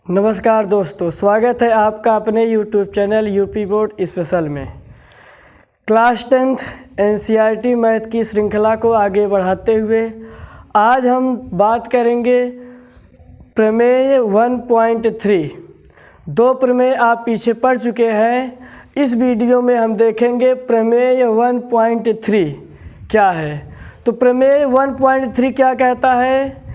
नमस्कार दोस्तों, स्वागत है आपका अपने YouTube channel UP board special में। क्लास 10th NCERT मैथ की श्रृंखला को आगे बढ़ाते हुए आज हम बात करेंगे प्रमेय 1.3। दो प्रमेय आप पीछे पढ़ चुके हैं। इस वीडियो में हम देखेंगे प्रमेय 1.3 क्या है। तो प्रमेय 1.3 क्या कहता है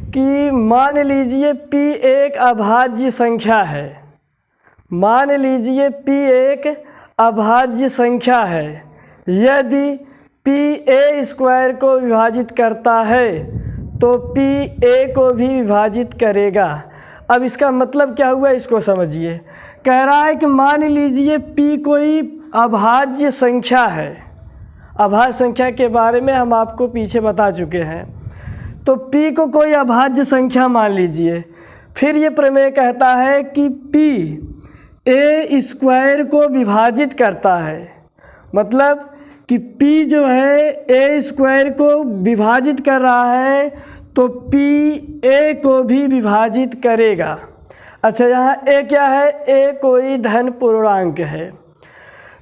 कि मान लीजिए P एक अभाज्य संख्या है। मान लीजिए P एक अभाज्य संख्या है। यदि P a स्क्वायर को विभाजित करता है तो P a को भी विभाजित करेगा। अब इसका मतलब क्या हुआ, इसको समझिए। कह रहा है कि मान लीजिए P कोई अभाज्य संख्या है। अभाज्य संख्या के बारे में हम आपको पीछे बता चुके हैं। तो P को कोई अभाज्य संख्या मान लीजिए। फिर ये प्रमेय कहता है कि P a स्क्वायर को विभाजित करता है। मतलब कि P जो है a स्क्वायर को विभाजित कर रहा है तो P a को भी विभाजित करेगा। अच्छा, यहाँ a क्या है? a कोई धन पूर्णांक है।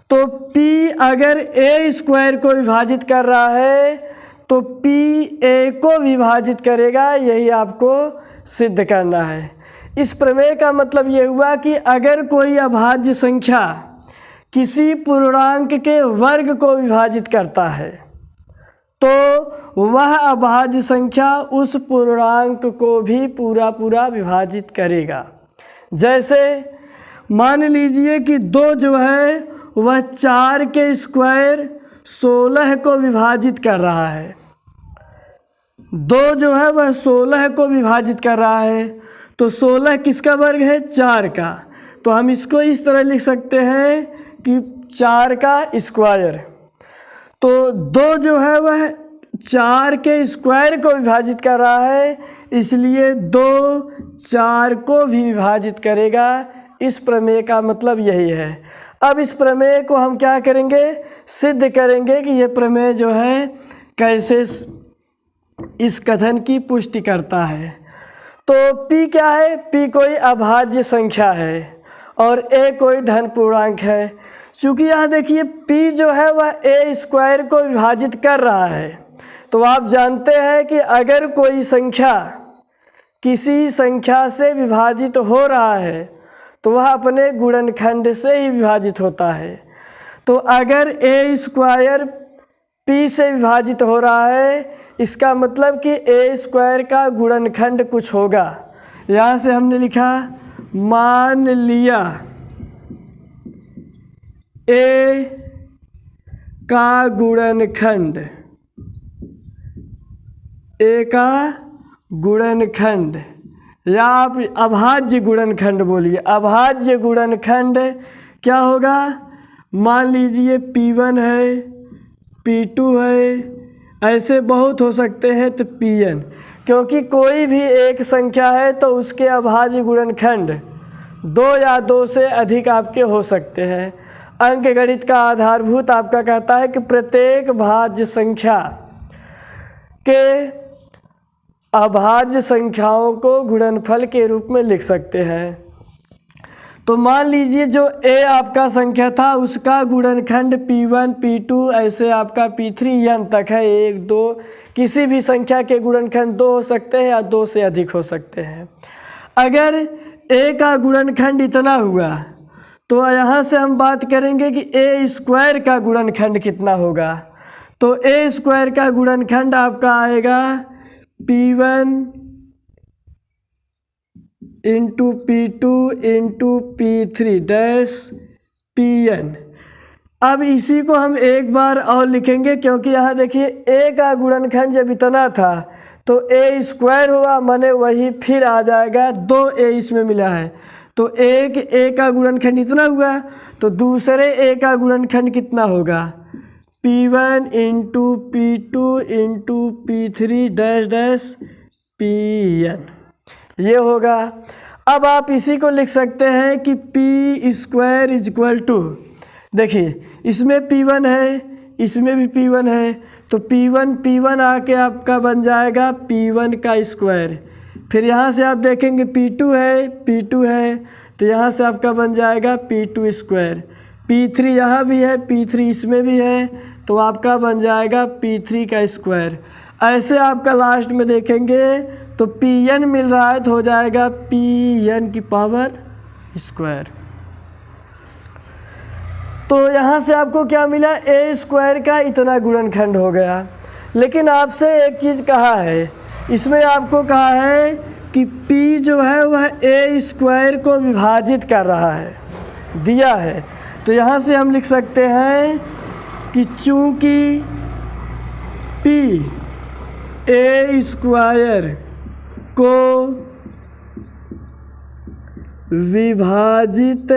तो P अगर a स्क्वायर को विभाजित कर रहा है तो P a को विभाजित करेगा। यही आपको सिद्ध करना है। इस प्रमेय का मतलब ये हुआ कि अगर कोई अभाज्य संख्या किसी पूर्णांक के वर्ग को विभाजित करता है तो वह अभाज्य संख्या उस पूर्णांक को भी पूरा विभाजित करेगा। जैसे मान लीजिए कि 2 जो है वह 4 के स्क्वायर 16 को विभाजित कर रहा है। 2 जो है वह 16 को विभाजित कर रहा है। तो 16 किसका वर्ग है? 4 का। तो हम इसको इस तरह लिख सकते हैं कि 4 का स्क्वायर। तो 2 जो है वह 4 के स्क्वायर को विभाजित कर रहा है, इसलिए 2 4 को भी विभाजित करेगा। इस प्रमेय का मतलब यही है। अब इस प्रमेय को हम क्या करेंगे? सिद्ध करेंगे कि ये प्रमेय जो है कैसे इस कथन की पुष्टि करता है। तो P क्या है? P कोई अभाज्य संख्या है और a कोई धन पूर्णांक है। चूँकि यहाँ देखिए P जो है वह a स्क्वायर को विभाजित कर रहा है, तो आप जानते हैं कि अगर कोई संख्या किसी संख्या से विभाजित हो रहा है तो वह अपने गुणनखंड से ही विभाजित होता है। तो अगर a स्क्वायर P से विभाजित हो रहा है, इसका मतलब कि a स्क्वायर का गुणनखंड कुछ होगा। यहाँ से हमने लिखा मान लिया a का गुणनखंड, a का गुणनखंड, या आप अभाज्य गुणनखंड बोलिए। अभाज्य गुणनखंड क्या होगा? मान लीजिए P1 है, P2 है, ऐसे बहुत हो सकते हैं। तो Pn, क्योंकि कोई भी एक संख्या है तो उसके अभाज्य गुणनखंड 2 या 2 से अधिक आपके हो सकते हैं। अंकगणित का आधारभूत आपका कहता है कि प्रत्येक भाज्य संख्या के अभाज्य संख्याओं को गुणनफल के रूप में लिख सकते हैं। तो मान लीजिए जो a आपका संख्या था उसका गुणनखंड P1 P2 ऐसे आपका P3 n तक है। 1 2 किसी भी संख्या के गुणनखंड 2 हो सकते हैं या 2 से अधिक हो सकते हैं। अगर a का गुणनखंड इतना हुआ तो यहाँ से हम बात करेंगे कि a स्क्वायर का गुणनखंड कितना होगा। तो a स्क्वायर का गुणनखंड आपका आएगा P1 into P2 into P3 dash Pn। अब इसी को हम एक बार और लिखेंगे, क्योंकि यहाँ देखिए a का गुणनखंड जब इतना था तो a स्क्वायर हुआ, माने वही फिर आ जाएगा। 2a इसमें मिला है तो एक a का गुणनखंड इतना हुआ, तो दूसरे a का गुणनखंड कितना होगा? P1 into P2 into P3 dash dash Pn, ये होगा। अब आप इसी को लिख सकते हैं कि P square is equal to, देखिए इसमें P1 है, इसमें भी P1 है, तो P1 आके आपका बन जाएगा P1 का स्क्वायर। फिर यहाँ से आप देखेंगे P2 है, तो यहाँ से आपका बन जाएगा P2 स्क्वायर। P3 यहाँ भी है, P3 इसमें भी है, तो आपका बन जाएगा P3 का स्क्वायर। ऐसे आपका लास्ट में देखेंगे तो Pn मिल रहा है, तो हो जाएगा Pn की पावर स्क्वायर। तो यहाँ से आपको क्या मिला, ए स्क्वायर का इतना गुणनखंड हो गया। लेकिन आपसे एक चीज़ कहा है, इसमें आपको कहा है कि P जो है वह ए स्क्वायर को विभाजित कर रहा है, दिया है। तो यहाँ से हम लिख सकते हैं कि चूँकि P ए स्क्वायर को विभाजित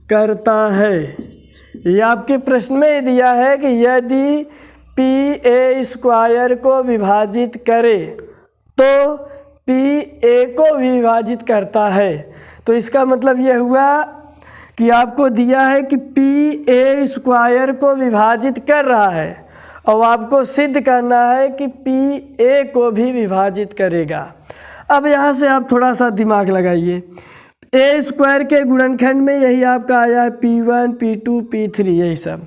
करता है, ये आपके प्रश्न में दिया है कि यदि P ए स्क्वायर को विभाजित करे तो P ए को विभाजित करता है। तो इसका मतलब यह हुआ कि आपको दिया है कि P ए स्क्वायर को विभाजित कर रहा है और आपको सिद्ध करना है कि P ए को भी विभाजित करेगा। अब यहाँ से आप थोड़ा सा दिमाग लगाइए। ए स्क्वायर के गुणनखंड में यही आपका आया है P1, P2, P3 यही सब।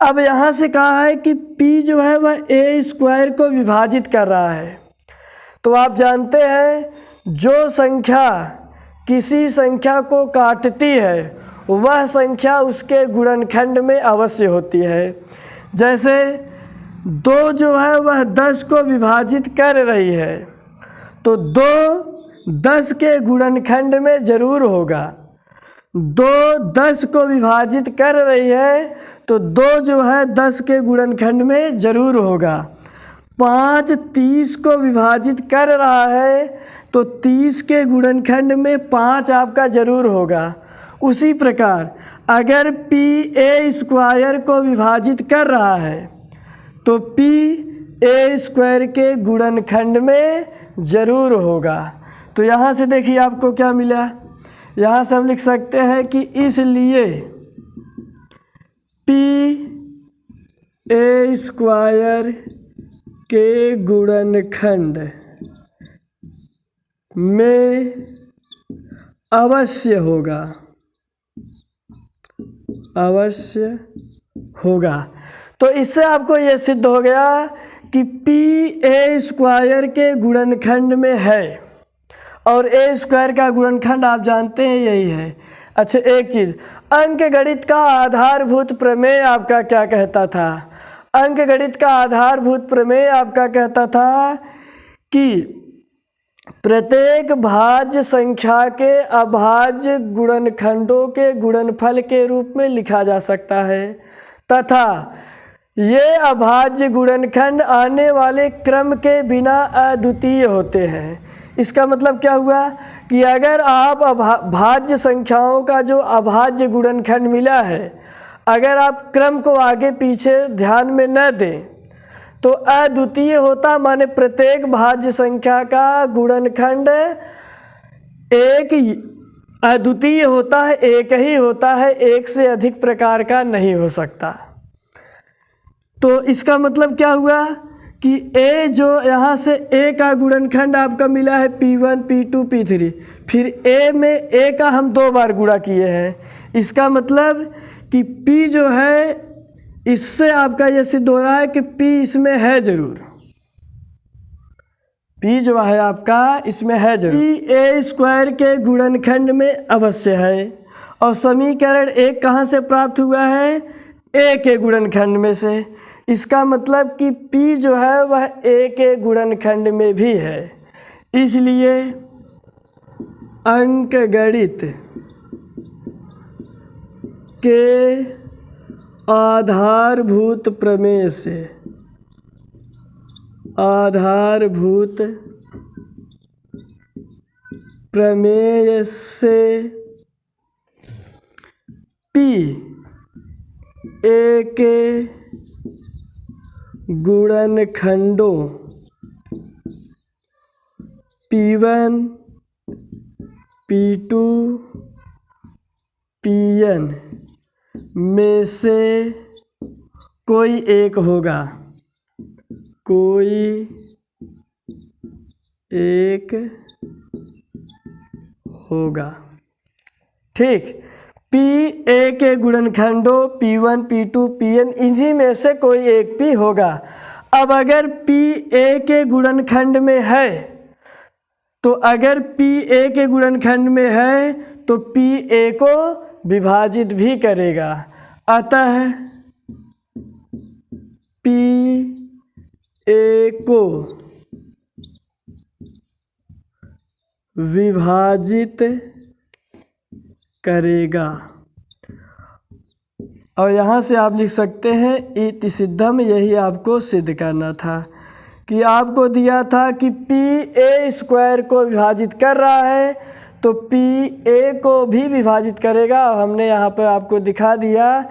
अब यहाँ से कहा है कि P जो है वह ए स्क्वायर को विभाजित कर रहा है। तो आप जानते हैं जो संख्या किसी संख्या को काटती है वह संख्या उसके गुणनखंड में अवश्य होती है। जैसे 2 जो है वह 10 को विभाजित कर रही है, तो 2 10 के गुणनखंड में ज़रूर होगा। 2 10 को विभाजित कर रही है, तो 2 जो है 10 के गुणनखंड में ज़रूर होगा। 5 30 को विभाजित कर रहा है, तो 30 के गुणनखंड में 5 आपका ज़रूर होगा। उसी प्रकार अगर P ए स्क्वायर को विभाजित कर रहा है तो P ए स्क्वायर के गुणनखंड में ज़रूर होगा। तो यहाँ से देखिए आपको क्या मिला, यहाँ से हम लिख सकते हैं कि इसलिए P ए स्क्वायर के गुणनखंड में अवश्य होगा। तो इससे आपको ये सिद्ध हो गया कि P ए स्क्वायर के गुणनखंड में है, और ए स्क्वायर का गुणनखंड आप जानते हैं यही है। अच्छा, एक चीज़, अंकगणित का आधारभूत प्रमेय आपका क्या कहता था? अंकगणित का आधारभूत प्रमेय आपका कहता था कि प्रत्येक भाज्य संख्या के अभाज्य गुणनखंडों के गुणनफल के रूप में लिखा जा सकता है तथा ये अभाज्य गुणनखंड आने वाले क्रम के बिना अद्वितीय होते हैं। इसका मतलब क्या हुआ कि अगर आप भाज्य संख्याओं का जो अभाज्य गुणनखंड मिला है, अगर आप क्रम को आगे पीछे ध्यान में न दें तो अद्वितीय होता, माने प्रत्येक भाज्य संख्या का गुणनखंड एक अद्वितीय होता है, एक ही होता है, एक से अधिक प्रकार का नहीं हो सकता। तो इसका मतलब क्या हुआ कि ए जो यहाँ से ए का गुणनखंड आपका मिला है P1, P2, P3, फिर ए में ए का हम 2 बार गुणा किए हैं। इसका मतलब कि P जो है, इससे आपका ये सिद्ध हो रहा है कि P इसमें है ज़रूर, P जो है आपका इसमें है ज़रूर। P ए स्क्वायर के गुणनखंड में अवश्य है, और समीकरण 1 कहाँ से प्राप्त हुआ है? ए के गुणनखंड में से। इसका मतलब कि P जो है वह ए के गुणनखंड में भी है। इसलिए अंकगणित के आधारभूत प्रमेय से P ए के गुणनखंडों P1, P2, Pn में से कोई एक होगा, कोई एक होगा। ठीक, पी ए के गुणनखंडों P1 P2 Pn इन्हीं में से कोई एक P होगा। अब अगर P ए के गुणनखंड में है तो अगर P ए के गुणनखंड में है तो P ए को विभाजित भी करेगा। अतः P ए को विभाजित करेगा। और यहाँ से आप लिख सकते हैं इति सिद्धम, यही आपको सिद्ध करना था कि आपको दिया था कि पी ए स्क्वायर को विभाजित कर रहा है तो पी ए को भी विभाजित करेगा। हमने यहाँ पर आपको दिखा दिया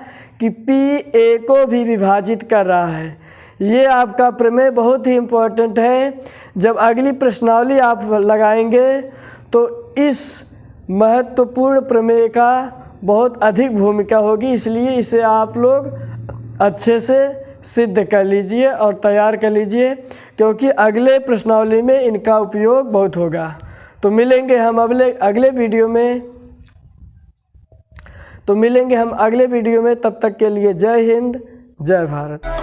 कि पी ए को भी विभाजित कर रहा है। ये आपका प्रमेय बहुत ही इम्पोर्टेंट है। जब अगली प्रश्नावली आप लगाएंगे तो इस महत्वपूर्ण प्रमेय का बहुत अधिक भूमिका होगी, इसलिए इसे आप लोग अच्छे से सिद्ध कर लीजिए और तैयार कर लीजिए, क्योंकि अगले प्रश्नावली में इनका उपयोग बहुत होगा। तो मिलेंगे हम अगले वीडियो में। तब तक के लिए जय हिंद, जय भारत।